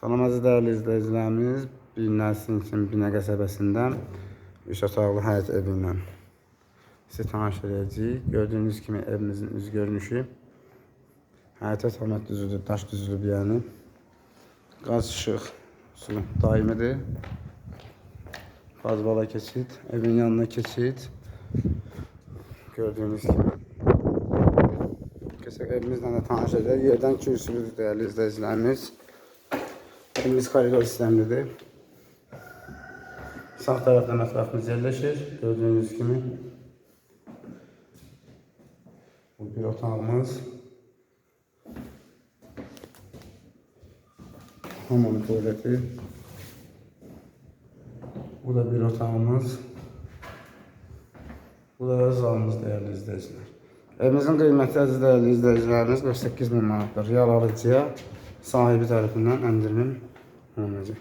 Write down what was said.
Salam əziz dəyərli izləyicilərimiz, Binəsin üçün Binə qəsəbəsindən 3 otaqlı həyət evi ilə sizi tanış edəcəyik. Gördüyünüz kimi evimizin üz görünüşü. Həyətə tamam düzülüb, daş düzülüb yəni. Qaz işıq su daimidir. Qazbala keçid, evin yanına keçid. Gördüyünüz kimi. Keçək evimizlə də tanış edək. Yerdən kürsülüdür dəyərli izləyicilərimiz. Evimiz koridor sistemlidir. Sağ tərəfdə mətbəximiz yerləşir. Gördüyünüz kimi. Bu bir otağımız. Hamam tuvaleti. Bu da bir otağımız. Bu da zalımız dəyərli izləyicilər. Evimizin qiyməti əziz dəyərli izləyicilərimiz 48.000 manatdır. Real alıcıya sahibi tərəfindən endirim olunacaq.